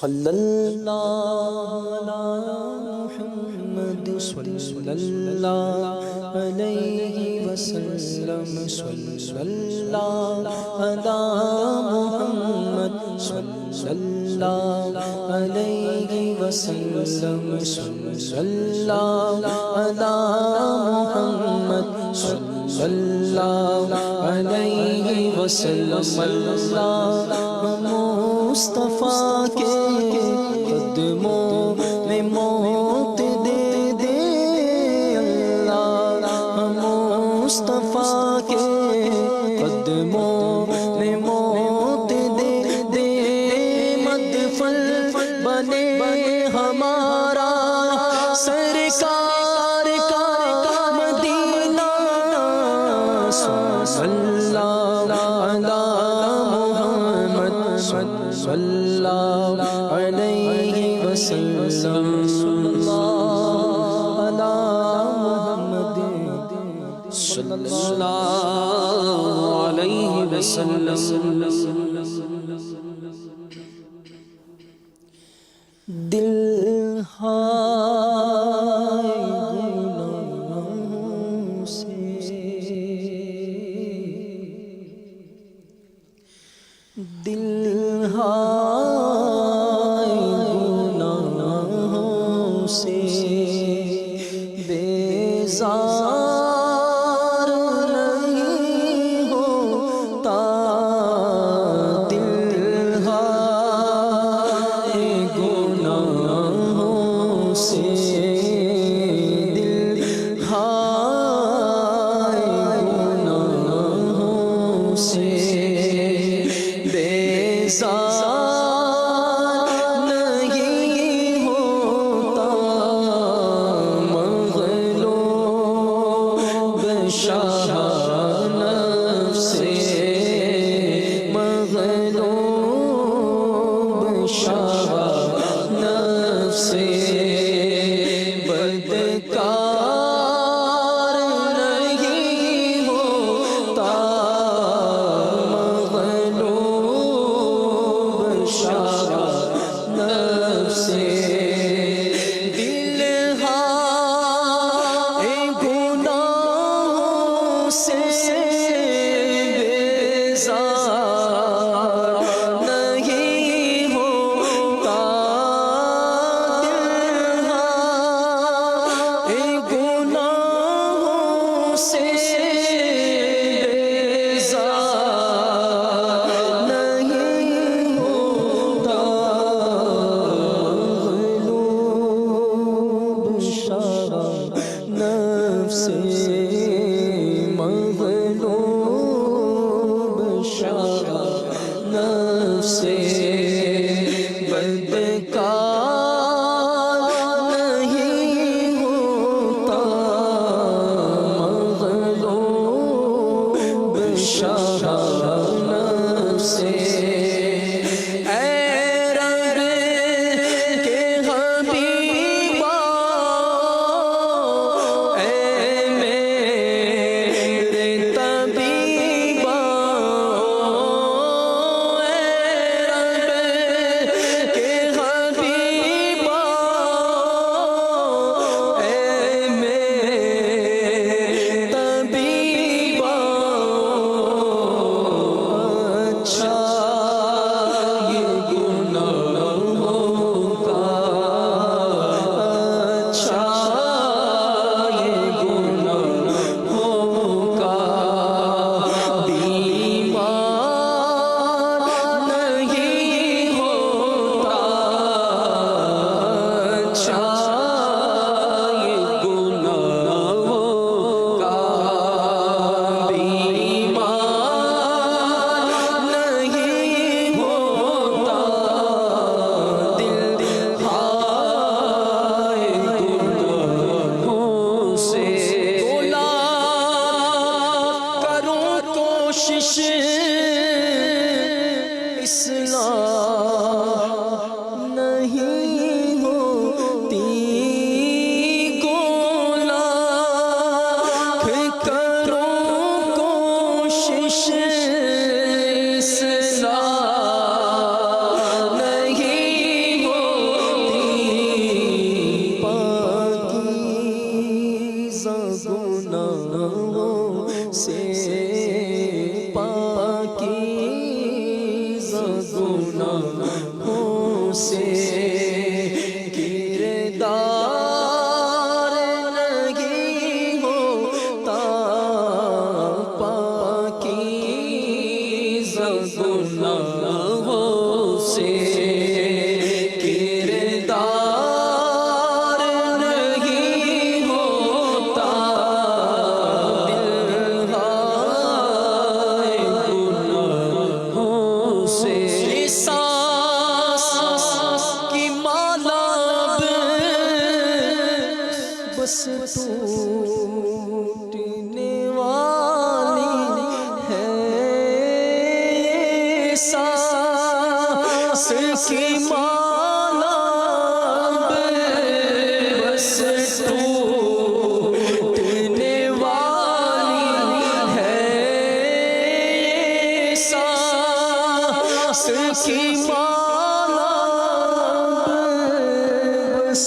صلی اللہ علی محمد صلی اللہ علیہ وسلم صلی اللہ علی محمد صلی اللہ علیہ وسلم صلی اللہ علی محمد صلی اللہ علیہ وسلم اللہ مصطفیٰ کے قدموں میں موت دے دے اللہ مصطفیٰ کے قدموں میں موت دے دے مدفن بنے ہمارا سرکار کا مدینہ صلی اللہ علی محمد صلی اللہ علیہ وسلم علی محمد صلی اللہ علیہ وسلم دل ہائے گناہوں سے دل ہائے گناہوں سے بیزار نہیں ہوتا دل ہائے گناہوں سے دل ہائے گناہوں سے بیزار نہیں ہوتا مغلوب شاہ نفس مغلوب شاہ نفس بدکار نہیں ہوتا مغلوب شاہ نفس دل ہائے گناہوں سے بیزار نہیں ہوتا دل ہائے گناہوں سے بیزار نہیں ہوتا سے کردار نہیں ہوتا پاکیزہ گناہوں سے کردار نہیں ہوتا دل ہائے گناہوں سے بس ٹوٹنے والی ہے سانس کی مالا بس ٹوٹنے والی ہے سانس کی مالا بس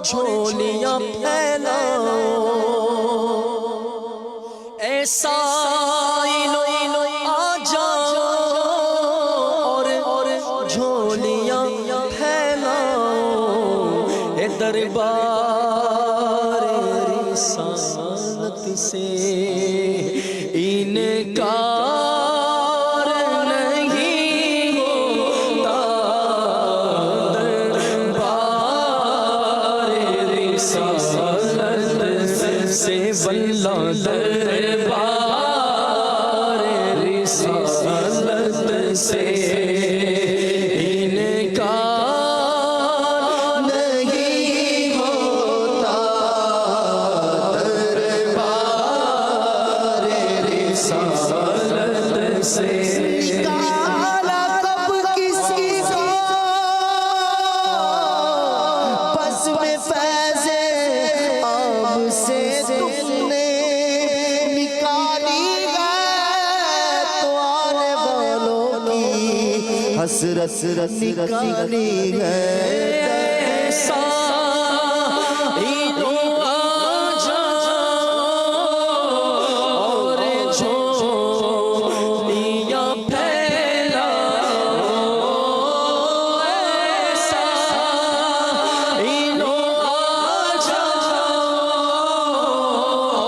جھولیاں پھیلاؤ ایسا آ جاؤ اور جھولیاں پھیلاؤ اے دربار رسالت سے انکار نہیں ہوتا دربار رسالت سے واللہ دربار رسالت سے انکار نہیں ہوتا دربار رسالت سے حسرت نکالی ہے ایسا آ جاؤ اور جھولیاں پھیلاؤ ایسا آ جاؤ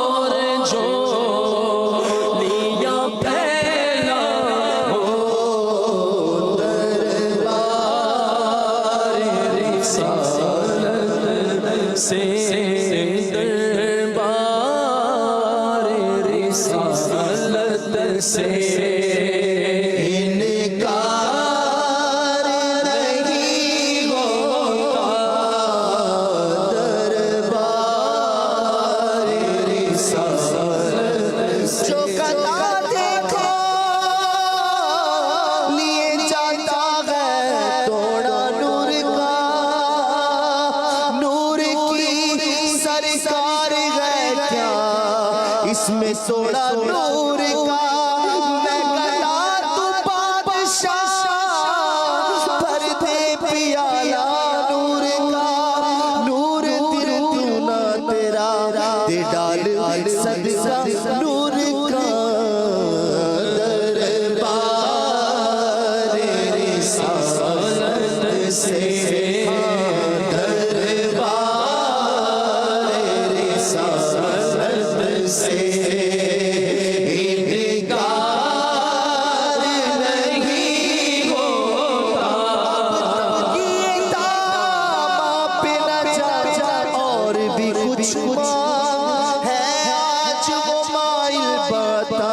اور جھولیاں سے دربار رسالت سے انکار نہیں ہوتا دربار رسالت سے جو قطع دیکھو لیے جاتا ہے توڑا نور کا سرکار ہے کیا اس میں توڑا نور کا میں گلا تو بادشاہ بھر دے پیالہ نور کا نور دل کیوں نہ تیرا دے ڈال صدقہ نور کا دربار رسالت سے سے کچھ مانگ ہے آج وہ مائل بتا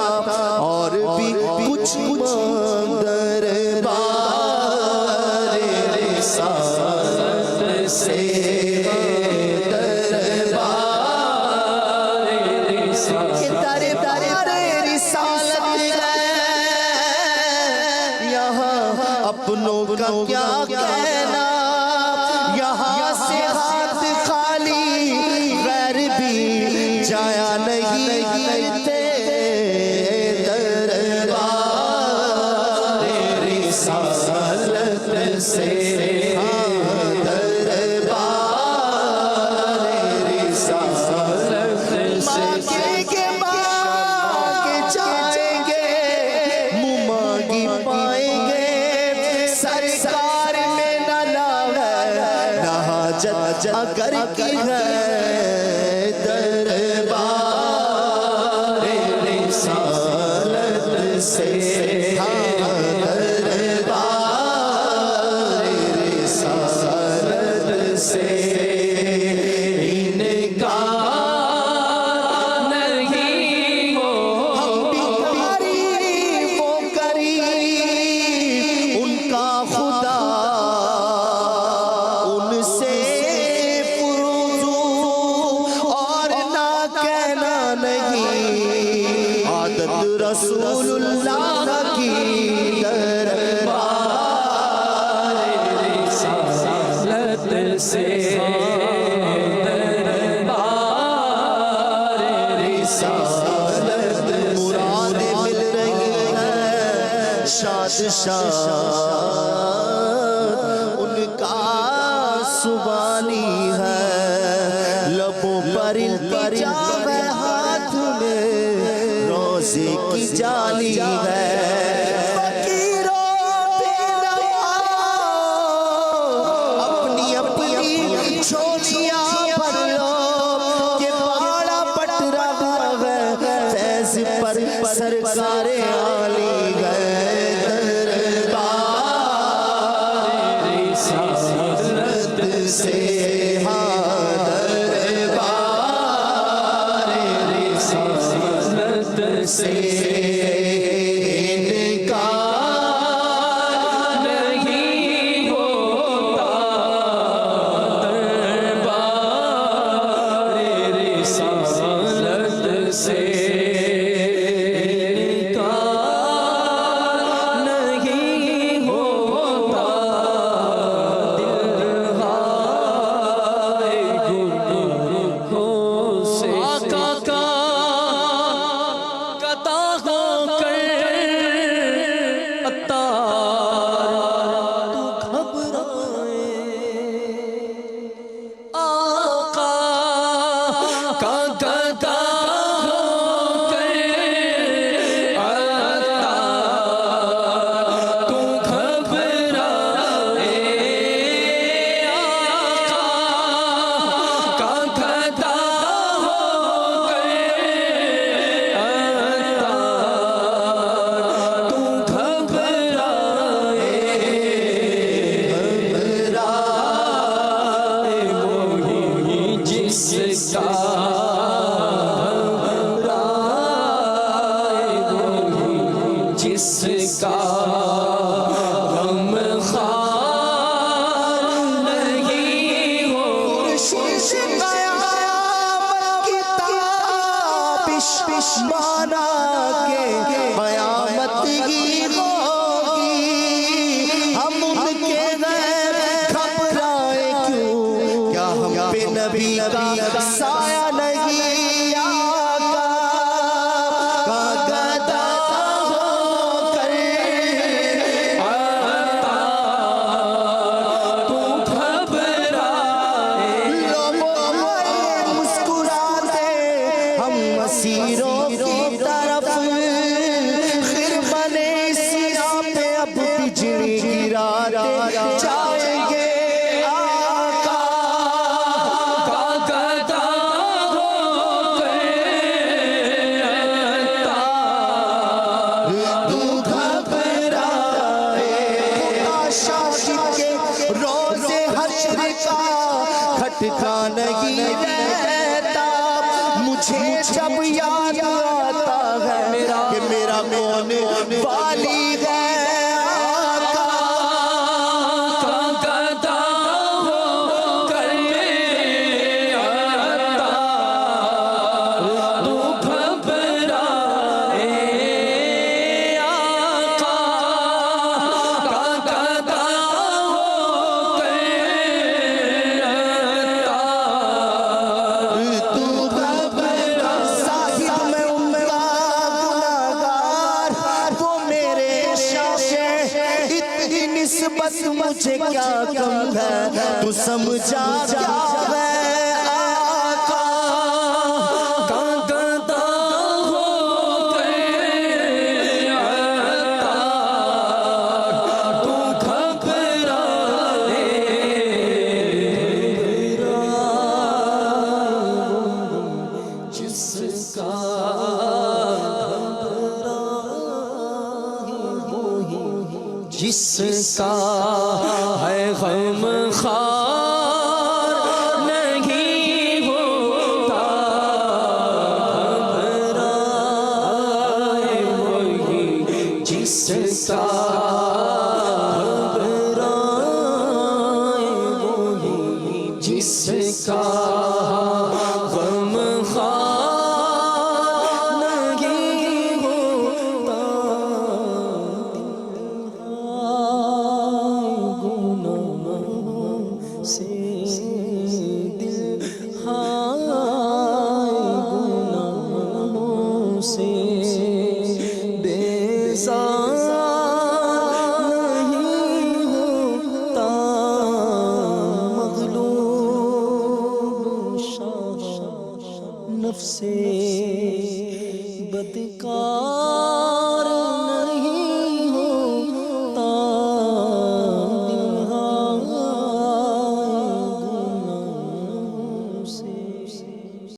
اور بھی کچھ مانگ دربار رسالت سے دربار رسالت یہاں اپنوں کا کیا کہنا یہاں سے ہاتھ خالی غیر بھی جایا نہیں کرتے دربار رسالت سے دربار رسالت سے مانگے جائیں گے منہ مانگی پائیں گے سرکار میں نہ حاجت اگر کی ہے دربار رسالت سے دربار رسالت سے انکار نہیں ہو ہم بھی قریب و قریب ان کا خدا ان سے اور نہ کہنا نہیں عادت رسول اللہ کی دربار رسالت سے دربار رسالت مرادیں مل رہی ہیں شاد شاد ان کا سبانی ہے لبوں پر التجاب ہے ہاتھ میں روزے کی جالی ہے فقیروں پہ اپنی اپنی چھوٹیاں بھر لو کہ پہاڑا پٹ رہا ہے فیض پر سرکار عالی گئے دربار رسالت سے دربار رسالت سے انکار نہیں ہوتا دربار رسالت سے انکار نہیں ہوتا دلہائے گناہوں سے آقا کا قطع ہو کر عطار تو گھبرائے آقا کا قطع ہو کر عطار تو گھبرائے آقا کا قطع ہو کر عطار تو گھبرائے وہی جس کا وہی جس کا غم خوار نہیں ہو مانا کے قیامت ہی ہوگی ہم ان کے غیر گھبرائے کیوں کیا ہم پہ نبی کا سایہ نہیں آقا کا گدا ہو کر عطار تو گھبرائے لوگوں مسکراتے ہم مسیروں کی طرف خرمن سیاہ پہ اب بجلی گراتے جائیں گے آقا کا قطع ہو کر عطار تو گھبرائے خدا شاہد کے روزے حشر کا کھٹکا نہیں رہتا مجھے جب یاد آتا ہے کہ میرا کون والی ہے نسبت مجھے کیا کم ہے تو سمجھا کیا ہے آقا کاغذہ ہو کر عطار تو گھبرائے جس کا جس کا ہے غم خار نہیں ہوتا گھبرائے وہی جس کا گھبرائے وہی جس کا غم خار نہیں ہوتا نفس بدکار